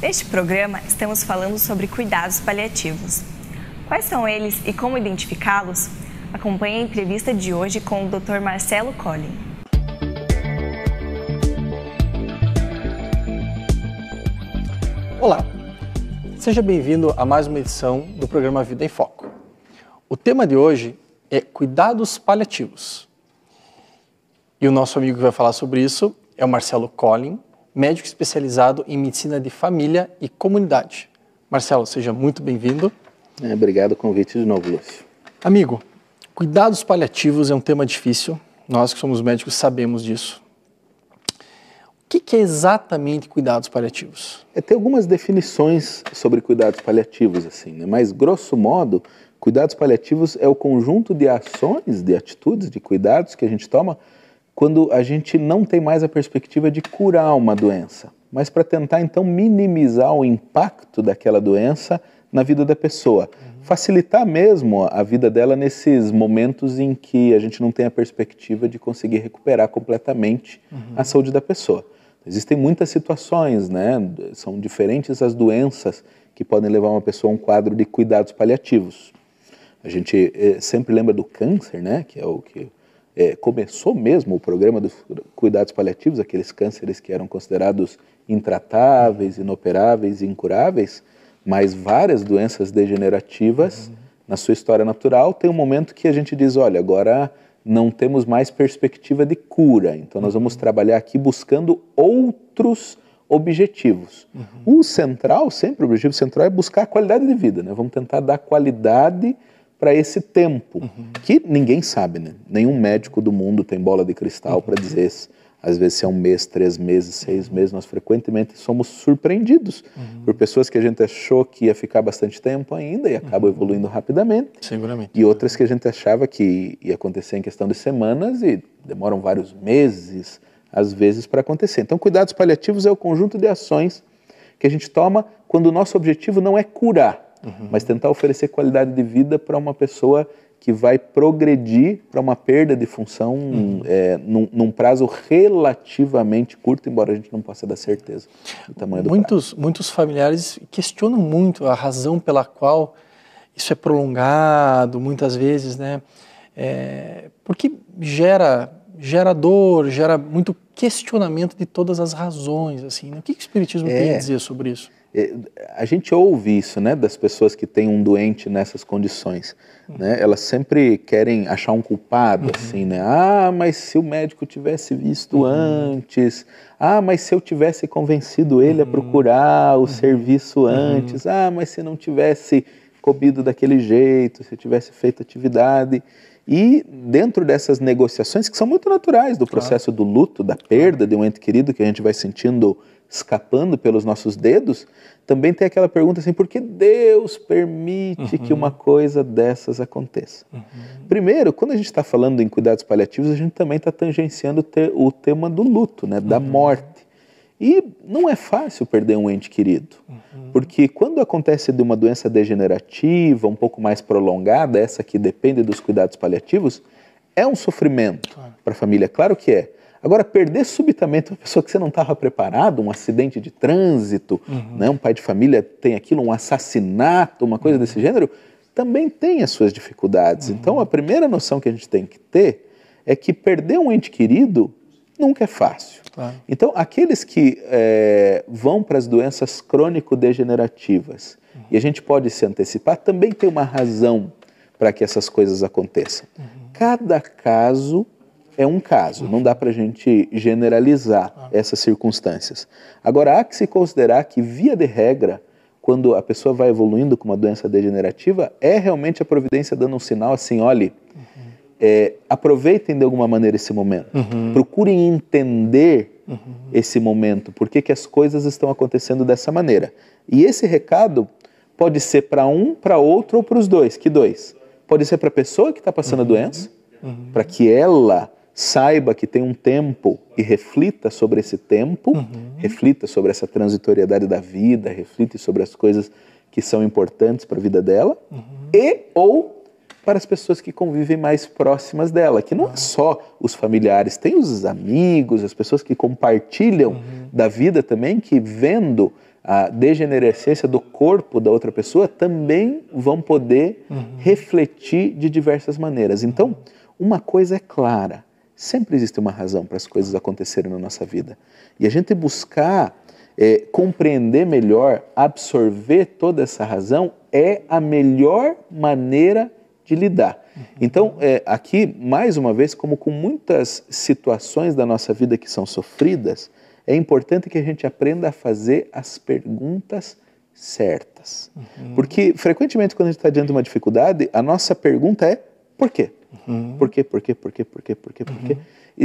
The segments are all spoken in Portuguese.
Neste programa, estamos falando sobre cuidados paliativos. Quais são eles e como identificá-los? Acompanhe a entrevista de hoje com o Dr. Marcelo Collin. Olá, seja bem-vindo a mais uma edição do programa Vida em Foco. O tema de hoje é cuidados paliativos. E o nosso amigo que vai falar sobre isso é o Marcelo Collin, médico especializado em medicina de família e comunidade. Marcelo, seja muito bem-vindo. Obrigado pelo convite de novo, Lúcio. Amigo, cuidados paliativos é um tema difícil, nós que somos médicos sabemos disso. O que é exatamente cuidados paliativos? Tem algumas definições sobre cuidados paliativos, assim, né? Mas, grosso modo, cuidados paliativos é o conjunto de ações, de atitudes, de cuidados que a gente toma quando a gente não tem mais a perspectiva de curar uma doença, mas para tentar, então, minimizar o impacto daquela doença na vida da pessoa. Facilitar mesmo a vida dela nesses momentos em que a gente não tem a perspectiva de conseguir recuperar completamente a saúde da pessoa. Existem muitas situações, né? São diferentes as doenças que podem levar uma pessoa a um quadro de cuidados paliativos. A gente sempre lembra do câncer, né? Que é o que começou mesmo o programa dos cuidados paliativos, aqueles cânceres que eram considerados intratáveis, inoperáveis e incuráveis, mas várias doenças degenerativas, na sua história natural, tem um momento que a gente diz, olha, agora não temos mais perspectiva de cura, então nós vamos trabalhar aqui buscando outros objetivos. O central, sempre o objetivo central é buscar a qualidade de vida, né? Vamos tentar dar qualidade para esse tempo, que ninguém sabe, né? Nenhum médico do mundo tem bola de cristal para dizer, às vezes, se é 1 mês, 3 meses, 6 meses. Nós frequentemente somos surpreendidos por pessoas que a gente achou que ia ficar bastante tempo ainda e acabam evoluindo rapidamente. Seguramente. E outras que a gente achava que ia acontecer em questão de semanas e demoram vários meses, às vezes, para acontecer. Então, cuidados paliativos é o conjunto de ações que a gente toma quando o nosso objetivo não é curar, mas tentar oferecer qualidade de vida para uma pessoa que vai progredir para uma perda de função num prazo relativamente curto, embora a gente não possa dar certeza do tamanho do prazo. Muitos familiares questionam muito a razão pela qual isso é prolongado, muitas vezes, né? Porque gera dor, gera muito questionamento de todas as razões, assim, né? O que o Espiritismo tem a dizer sobre isso? A gente ouve isso, né, das pessoas que têm um doente nessas condições, né? Elas sempre querem achar um culpado, assim, né? Ah, mas se o médico tivesse visto antes, mas se eu tivesse convencido ele a procurar o serviço antes, mas se não tivesse comido daquele jeito, se tivesse feito atividade. E dentro dessas negociações, que são muito naturais do processo do luto, da perda de um ente querido que a gente vai sentindo escapando pelos nossos dedos, também tem aquela pergunta assim, por que Deus permite que uma coisa dessas aconteça? Primeiro, quando a gente está falando em cuidados paliativos, a gente também está tangenciando o tema do luto, né, da morte. E não é fácil perder um ente querido, porque quando acontece de uma doença degenerativa, um pouco mais prolongada, essa que depende dos cuidados paliativos, é um sofrimento para a família, claro que é. Agora, perder subitamente uma pessoa que você não estava preparado, um acidente de trânsito, né, um pai de família tem aquilo, um assassinato, uma coisa desse gênero, também tem as suas dificuldades. Então, a primeira noção que a gente tem que ter é que perder um ente querido nunca é fácil. Então, aqueles que vão para as doenças crônico-degenerativas, e a gente pode se antecipar, também tem uma razão para que essas coisas aconteçam. Cada caso é um caso, não dá para a gente generalizar essas circunstâncias. Agora, há que se considerar que, via de regra, quando a pessoa vai evoluindo com uma doença degenerativa, é realmente a providência dando um sinal assim, olhe, aproveitem de alguma maneira esse momento, procurem entender esse momento, por que as coisas estão acontecendo dessa maneira. E esse recado pode ser para um, para outro ou para os dois. Que dois? Pode ser para a pessoa que está passando a doença, para que ela saiba que tem um tempo e reflita sobre esse tempo, reflita sobre essa transitoriedade da vida, reflita sobre as coisas que são importantes para a vida dela, ou para as pessoas que convivem mais próximas dela, que não é só os familiares, tem os amigos, as pessoas que compartilham da vida também, que vendo a degenerescência do corpo da outra pessoa também vão poder refletir de diversas maneiras. Então, uma coisa é clara, sempre existe uma razão para as coisas acontecerem na nossa vida. E a gente buscar compreender melhor, absorver toda essa razão é a melhor maneira de lidar. Então, aqui, mais uma vez, como com muitas situações da nossa vida que são sofridas, é importante que a gente aprenda a fazer as perguntas certas. Porque, frequentemente, quando a gente está diante de uma dificuldade, a nossa pergunta é por quê? Por quê, por quê, por quê, por quê, por quê, por quê?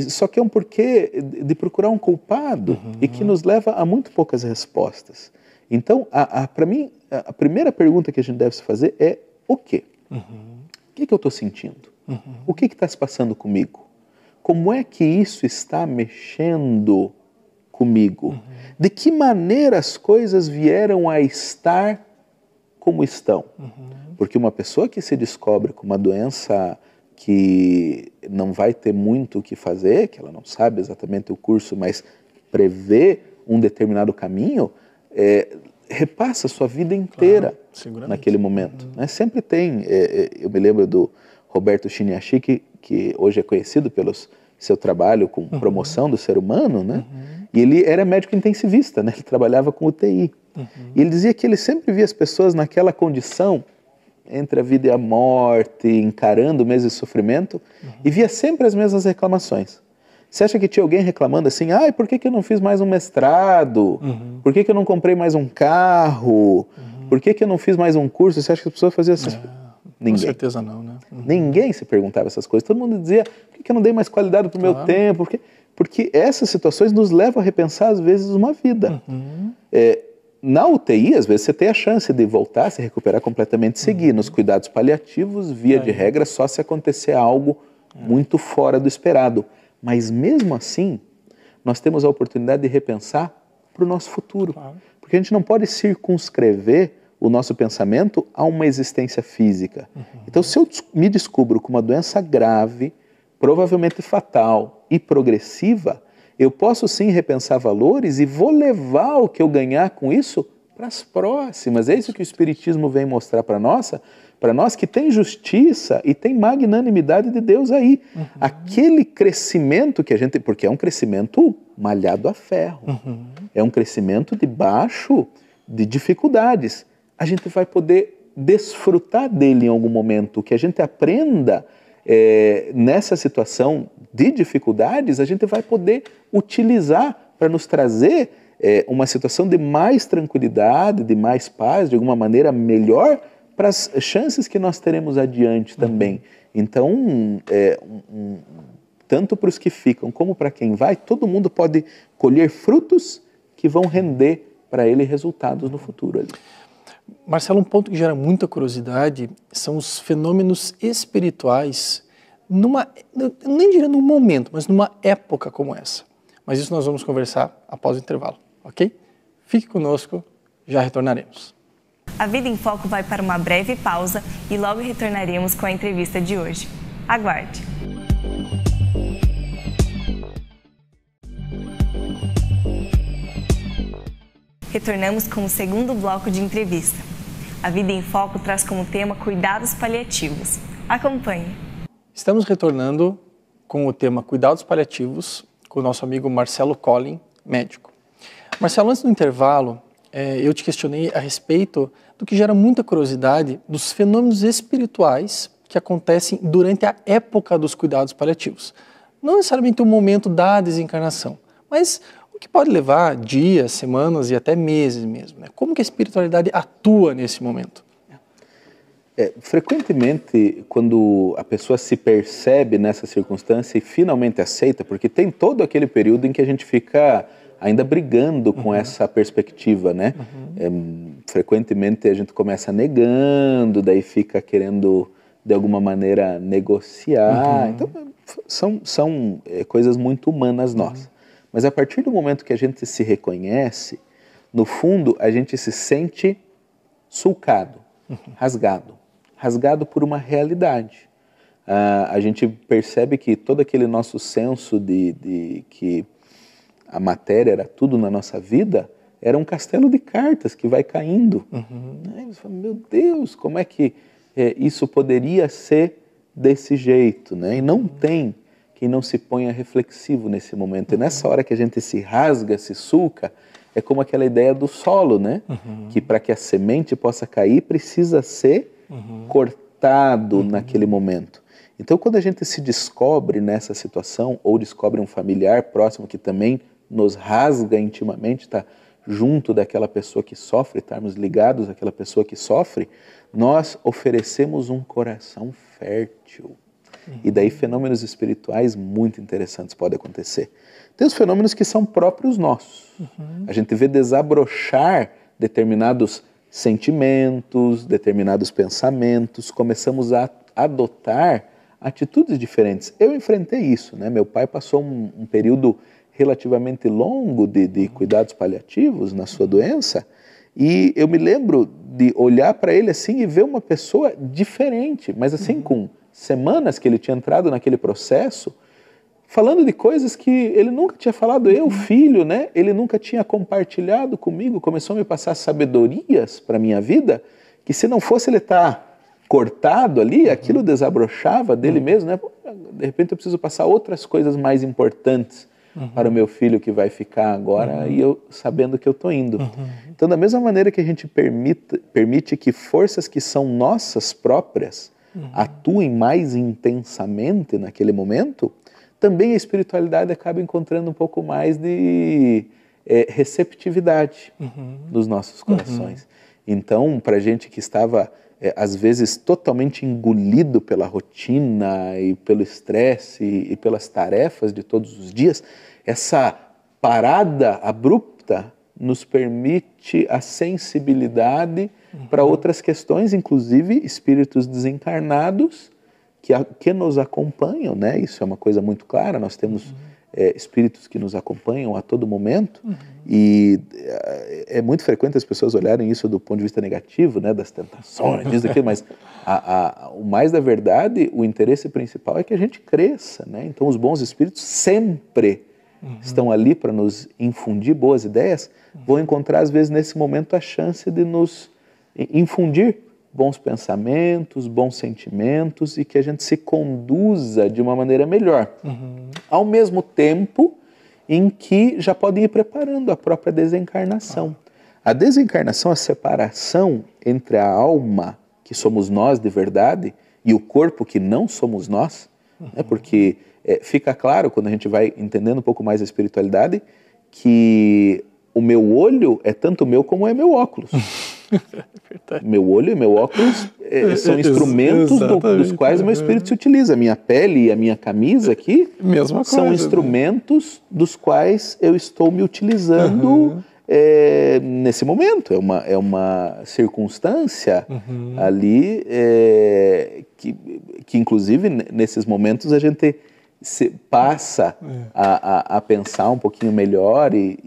Só que é um porquê de procurar um culpado e que nos leva a muito poucas respostas. Então, para mim, a primeira pergunta que a gente deve se fazer é o quê? O que eu estou sentindo? O que está se passando comigo? Como é que isso está mexendo comigo? De que maneira as coisas vieram a estar como estão? Porque uma pessoa que se descobre com uma doença que não vai ter muito o que fazer, que ela não sabe exatamente o curso, mas prevê um determinado caminho, repassa a sua vida inteira naquele momento. Sempre tem, eu me lembro do Roberto Chiniachi, que hoje é conhecido pelo seu trabalho com promoção do ser humano, né? E ele era médico intensivista, né? Ele trabalhava com UTI. E ele dizia que ele sempre via as pessoas naquela condição entre a vida e a morte, encarando meses de sofrimento, e via sempre as mesmas reclamações. Você acha que tinha alguém reclamando assim, por que eu não fiz mais um mestrado? Por que eu não comprei mais um carro? Por que eu não fiz mais um curso? Você acha que as pessoas faziam essas coisas? Ninguém. Com certeza não, né? Ninguém se perguntava essas coisas. Todo mundo dizia, por que eu não dei mais qualidade para o meu tempo? Porque essas situações nos levam a repensar, às vezes, uma vida. Na UTI, às vezes, você tem a chance de voltar, se recuperar completamente e seguir. Nos cuidados paliativos, via de regra, só se acontecer algo muito fora do esperado. Mas mesmo assim, nós temos a oportunidade de repensar para o nosso futuro. Porque a gente não pode circunscrever o nosso pensamento a uma existência física. Então, se eu me descubro com uma doença grave, provavelmente fatal e progressiva, eu posso sim repensar valores e vou levar o que eu ganhar com isso para as próximas. É isso que o Espiritismo vem mostrar para nós que tem justiça e tem magnanimidade de Deus aí. Aquele crescimento que a gente... Porque é um crescimento malhado a ferro. É um crescimento debaixo de dificuldades. A gente vai poder desfrutar dele em algum momento. Que a gente aprenda nessa situação de dificuldades, a gente vai poder utilizar para nos trazer uma situação de mais tranquilidade, de mais paz, de alguma maneira melhor, para as chances que nós teremos adiante também. Então, tanto para os que ficam como para quem vai, todo mundo pode colher frutos que vão render para ele resultados no futuro ali. Marcelo, um ponto que gera muita curiosidade são os fenômenos espirituais, nem diria num momento, mas numa época como essa. Mas isso nós vamos conversar após o intervalo, ok? Fique conosco, já retornaremos. A Vida em Foco vai para uma breve pausa e logo retornaremos com a entrevista de hoje. Aguarde! Retornamos com o segundo bloco de entrevista. A Vida em Foco traz como tema cuidados paliativos. Acompanhe. Estamos retornando com o tema cuidados paliativos com o nosso amigo Marcelo Collin, médico. Marcelo, antes do intervalo, eu te questionei a respeito do que gera muita curiosidade dos fenômenos espirituais que acontecem durante a época dos cuidados paliativos. Não necessariamente o momento da desencarnação, mas o que pode levar dias, semanas e até meses mesmo, né? Como que a espiritualidade atua nesse momento? Frequentemente, quando a pessoa se percebe nessa circunstância e finalmente aceita, porque tem todo aquele período em que a gente fica ainda brigando com essa perspectiva, né? Frequentemente a gente começa negando, daí fica querendo de alguma maneira negociar. Então, são coisas muito humanas nossas. Mas a partir do momento que a gente se reconhece, no fundo a gente se sente sulcado, rasgado por uma realidade. A gente percebe que todo aquele nosso senso de que a matéria era tudo na nossa vida era um castelo de cartas que vai caindo. Né? Você fala, meu Deus, como é que isso poderia ser desse jeito? Né? E não tem quem não se ponha reflexivo nesse momento. E nessa hora que a gente se rasga, se sulca, é como aquela ideia do solo, né? Que para que a semente possa cair, precisa ser cortado naquele momento. Então, quando a gente se descobre nessa situação, ou descobre um familiar próximo que também nos rasga intimamente, está junto daquela pessoa que sofre, estarmos ligados àquela pessoa que sofre, nós oferecemos um coração fértil. E daí fenômenos espirituais muito interessantes podem acontecer. Tem os fenômenos que são próprios nossos. A gente vê desabrochar determinados sentimentos, determinados pensamentos, começamos a adotar atitudes diferentes. Eu enfrentei isso, né? Meu pai passou um período relativamente longo de cuidados paliativos na sua doença, e eu me lembro de olhar para ele assim e ver uma pessoa diferente, mas assim com semanas que ele tinha entrado naquele processo, falando de coisas que ele nunca tinha falado, eu, filho, né? Ele nunca tinha compartilhado comigo, começou a me passar sabedorias para a minha vida, que se não fosse ele estar cortado ali, aquilo desabrochava dele mesmo, né? De repente eu preciso passar outras coisas mais importantes para o meu filho que vai ficar agora e eu sabendo que eu estou indo. Então, da mesma maneira que a gente permite que forças que são nossas próprias atuem mais intensamente naquele momento, também a espiritualidade acaba encontrando um pouco mais de receptividade nos nossos corações. Então, para a gente que estava, às vezes, totalmente engolido pela rotina e pelo estresse e pelas tarefas de todos os dias, essa parada abrupta nos permite a sensibilidade para outras questões, inclusive espíritos desencarnados que nos acompanham, né? Isso é uma coisa muito clara, nós temos espíritos que nos acompanham a todo momento e é muito frequente as pessoas olharem isso do ponto de vista negativo, né? Das tentações, disso, daquilo, mas o mais da verdade, o interesse principal é que a gente cresça, né? Então os bons espíritos sempre estão ali para nos infundir boas ideias, vão encontrar às vezes nesse momento a chance de nos infundir bons pensamentos, bons sentimentos e que a gente se conduza de uma maneira melhor. Ao mesmo tempo em que já podem ir preparando a própria desencarnação. A desencarnação, a separação entre a alma, que somos nós de verdade, e o corpo que não somos nós, né? Porque fica claro, quando a gente vai entendendo um pouco mais a espiritualidade, que o meu olho é tanto meu como é meu óculos. Meu olho e meu óculos são instrumentos dos quais o meu espírito se utiliza. A minha pele e a minha camisa aqui são instrumentos dos quais eu estou me utilizando nesse momento. É uma circunstância ali que inclusive nesses momentos a gente passa a pensar um pouquinho melhor e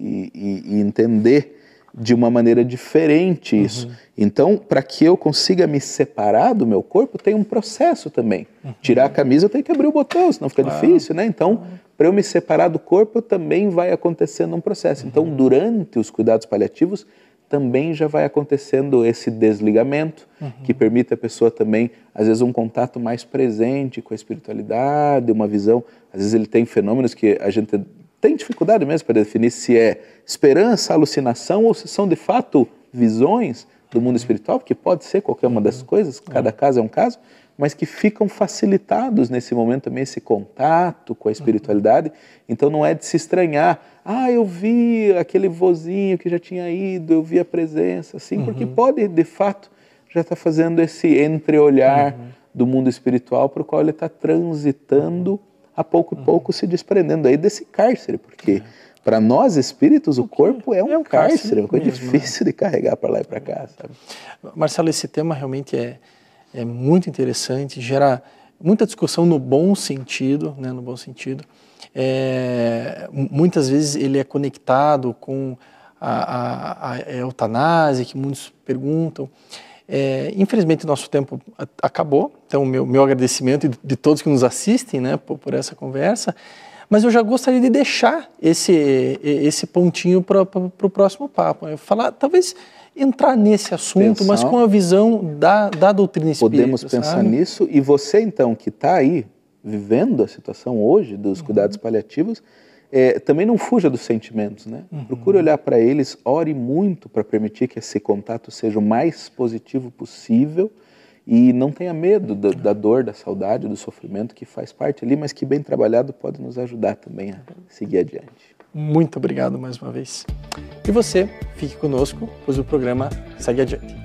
entender de uma maneira diferente isso. Então, para que eu consiga me separar do meu corpo, tem um processo também. Tirar a camisa, eu tenho que abrir o botão, senão fica difícil, né? Então, para eu me separar do corpo, também vai acontecendo um processo. Então, durante os cuidados paliativos, também já vai acontecendo esse desligamento, que permite a pessoa também, às vezes, um contato mais presente com a espiritualidade, uma visão. Às vezes ele tem fenômenos que a gente tem dificuldade mesmo para definir se é esperança, alucinação ou se são de fato visões do mundo espiritual, porque pode ser qualquer uma dessas coisas, cada caso é um caso, mas que ficam facilitados nesse momento também esse contato com a espiritualidade. Então não é de se estranhar, eu vi aquele vozinho que já tinha ido, eu vi a presença, assim, porque pode de fato já estar fazendo esse entreolhar do mundo espiritual para o qual ele está transitando a pouco e pouco se desprendendo aí desse cárcere, porque para nós espíritos o corpo é um cárcere, é uma coisa difícil de carregar para lá e para cá, sabe? Marcelo, esse tema realmente é muito interessante, gera muita discussão no bom sentido, né, no bom sentido. Muitas vezes ele é conectado com a eutanásia, que muitos perguntam. Infelizmente, nosso tempo acabou, então meu agradecimento de todos que nos assistem, né, por essa conversa, Mas eu já gostaria de deixar esse pontinho para o próximo papo. Falar, talvez entrar nesse assunto, mas com a visão da doutrina espírita. Podemos pensar nisso. E você, então, que está aí vivendo a situação hoje dos cuidados paliativos, também não fuja dos sentimentos, né? Procure olhar para eles, ore muito para permitir que esse contato seja o mais positivo possível e não tenha medo da dor, da saudade, do sofrimento que faz parte ali, mas que bem trabalhado pode nos ajudar também a seguir adiante. Muito obrigado mais uma vez. E você, fique conosco, pois o programa segue adiante.